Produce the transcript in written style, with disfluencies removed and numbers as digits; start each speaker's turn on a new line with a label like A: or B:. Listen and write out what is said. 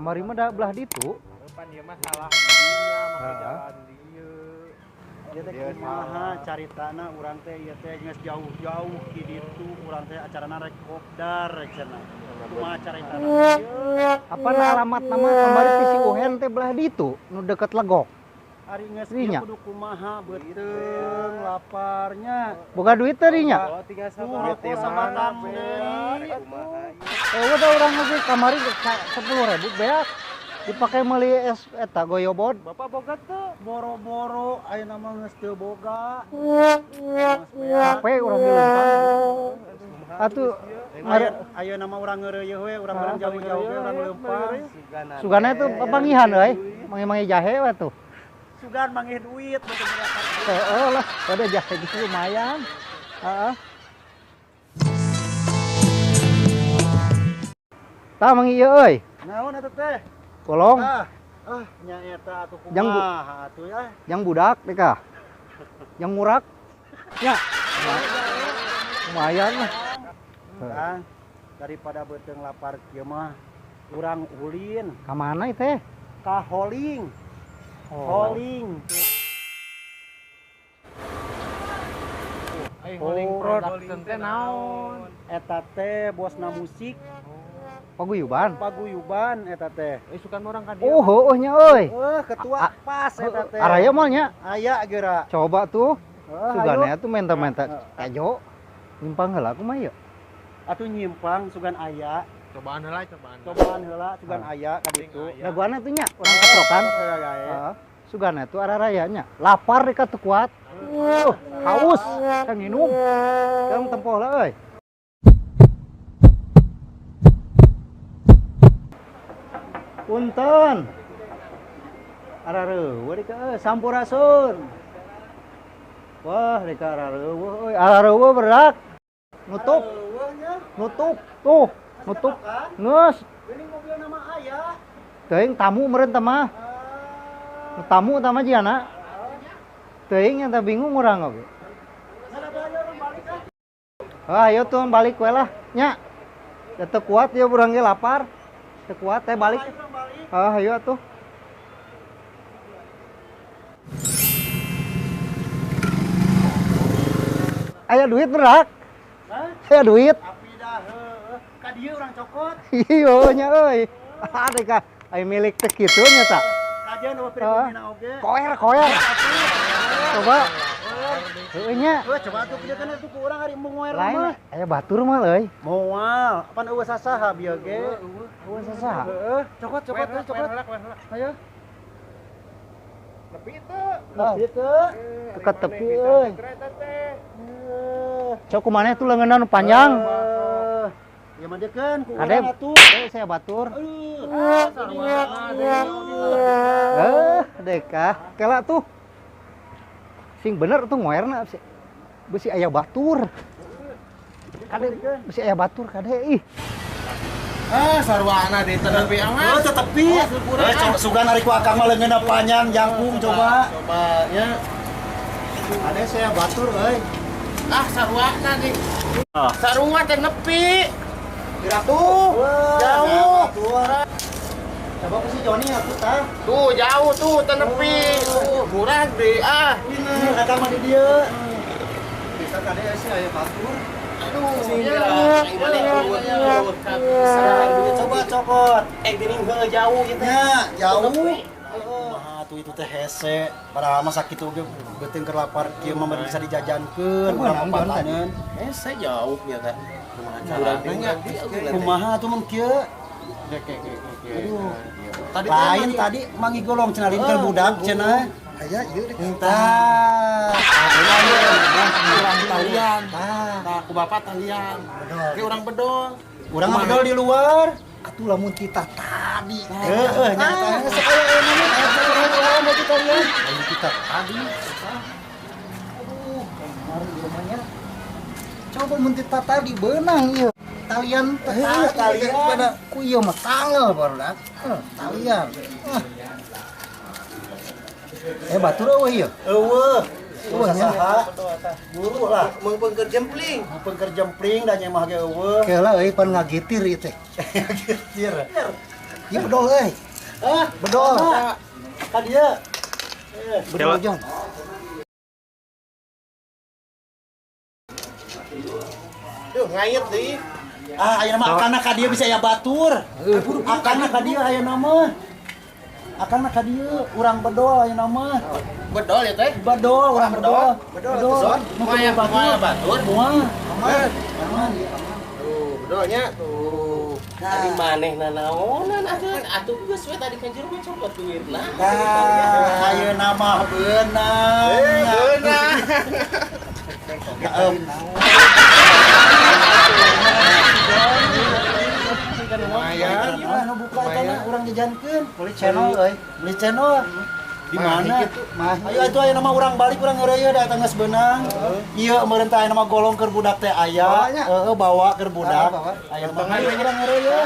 A: kamari mah da belah ditu.
B: Pan dia mah salah dinya make jalan dieu.
C: Ieu teh kumaha caritana urang teh ieu teh geus jauh-jauh ki ditu urang teh acarana rek kopdar cenah. Kumaha caritana?
A: Apa alamat nama kamari ti si Uhen teh belah ditu nu deket Legok.
C: Ari geus
A: Dinya.
C: kudu kumaha beuteung laparnya.
A: Boga duit teh dinya.
B: Oh, 3
C: Rokok sama tamu deui.
A: Udah urang ge kamari 10.000 beak. Dipakai meuli es eta goyobot.
C: Bapak boga teu? Boro-boro ayeuna mah geus teu boga.
A: Capek urang ge leumpang. Atuh
C: Ayeuna mah urang ngeureuyeuh we, urang bareng jauh-jauh we urang leumpang.
A: sugana itu panggihan euy. Mangi-mangi jahe we tuh.
C: Sugan mangih duit betul berapa.
A: Heeh lah, pada jahe gitu lumayan. Heeh. Tah mangi ieu euy.
C: Naon atuh teh?
A: Tolong
C: Nya eta atuh
A: Jang bu-
C: kumaha atuh ya.
A: yang budak teh kah? Yang murak. Ya. Lumayan lah.
C: Kang, daripada beuteung lapar kieu mah urang ulin
A: Ka mana teh?
C: ka holing.
A: Oh.
C: Holing.
B: Aing holing production teh naon?
C: Eta teh bosna musik
A: Paguyuban.
C: paguyuban eta teh.
B: Sukan orang ka dia.
A: Oh, heueuh nya euy.
C: Ketua pas eta teh.
A: Araya mah nya.
C: Aya geura.
A: Coba tuh. Sugana
C: Ayo.
A: tuh menta-menta kajo. Nyimpang heula kumaha ieu?
C: Atuh nyimpang sugan aya.
B: Cobaan heula, cobaan.
C: Cobaan heula sugan aya ka ditu.
A: Daguana tuh nya urang ketrokan. Heeh. Sugana tuh ararayanya. Lapar dekat teu kuat. Haus kan minum. Kang tempoh lah euy. Punten. Arareueuh deuk sampurasun. Wah, deuk arareueuh euy. Arareueuh berak. Nutup. Nutup. Tuh, nutup. Geus.
C: Ini mobil nama aya.
A: Teuing tamu meureun teh mah. Nu tamu tah mah jiana. Teuing nya bingung urang oge. Ayo tuh balik we lah, nya. Da teu kuat ya urang ge lapar. Teu kuat teh balik. Ayo atuh. Aya duit berak. Aya duit.
C: Api dah heueuh. Ka dieu urang cokot.
A: Iyo nya euy. Ade ka aya milik teh kitu nya tah.
C: Kajian nu pribadina oge.
A: Koer. Coba. Heueuh nya.
C: Coba atuh kieu kan atuh ku urang ari moal
A: Lain
C: mah.
A: aya batur mah euy.
C: Moal, pan eueuh sasaha bieu ge.
A: Eueuh sasaha?
C: Heeh, cokot cokot cokot. Ayo.
B: Nepi teu.
C: Nepi teu.
A: Teka tepi euy. Cok kumaneh tuh leungeunna nu panjang.
C: Ya mah deukeun ku
A: Kade,
C: urang atuh.
A: saya batur.
C: Sarua.
A: Dekah. Kela tuh. Sing bener tuh ngoerna besi aya batur. Kade besi aya batur kade ih.
B: Sarwana di tenepi amat.
C: Tetepi. Sugan ari ku akang mah leungeunna panjang jangkung coba.
B: Coba ya.
C: Ade saya batur euy.
B: Sarwana di. Sarua teh nepi.
C: Kira tuh.
B: Jauh.
C: Coba ku si Joni aku tah.
B: Tuh jauh tuh tenepi. Tuh murah deh
C: Ini akang mah di dieu. Bisa kade sih aya batur.
B: Aduh,
C: Coba cokot.
B: geuning heuh jauh gitu.
C: Ya, jauh. Mah tuh itu teh hese. Padahal mah sakit oge beuteung keur lapar kieu mah bisa dijajankeun urang papatanyeun.
B: Saya jauh ya teh. Kumaha caranya?
C: Kumaha tuh mun kieu? Aduh. Lain tadi mangi golong cenah keur budak cenah. Aya ieu deuk. Tah.
B: Orang talian. Nah, ku bapak talian. Ki urang bedol.
C: Urang mah bedol di luar. Atuh lamun kita tadi. Heeh, nyata sekali ini urang mau kita lihat. Lamun kita tadi. Aduh, kemarin di rumahnya. Coba mun kita tadi beunang ieu. Talian talian pada ku ieu mah tangel barudak. Talian. Batur eueuh ieu. Eueuh. Eueuh saha? Buru lah.
B: Mun keur jempling.
C: Mun keur jempling da nya mah ge eueuh.
A: Keula euy pan ngagitir ieu teh.
C: Gitir. Ieu bedol euy. Bedol. Ka dieu. Bedol Jon.
B: Tuh ngayet deui.
C: Aya nama akana ka dieu bisa aya batur. Akana ka dieu aya nama. Akana ka dieu urang bedol aya nama.
B: Bedol ya teh.
C: Bedol, urang bedol.
B: Bedol. Moal batur.
C: Moal.
B: Aman. Tuh, bedolnya tuh. Tadi maneh nanaonan atuh geus we tadi kan jero mah copot duitna.
C: Ayeuna mah beunang.
B: Beunang. Lumayan.
C: Anu buka eta urang jajankeun. Beli channel euy. Beli channel. Di mana? Ayo atuh aya nama urang balik urang ngeureuyeuh da eta geus beunang. Ieu meureun teh aya nama golong keur budak teh aya. Heeh bawa keur budak. Aya mah urang ngeureuyeuh.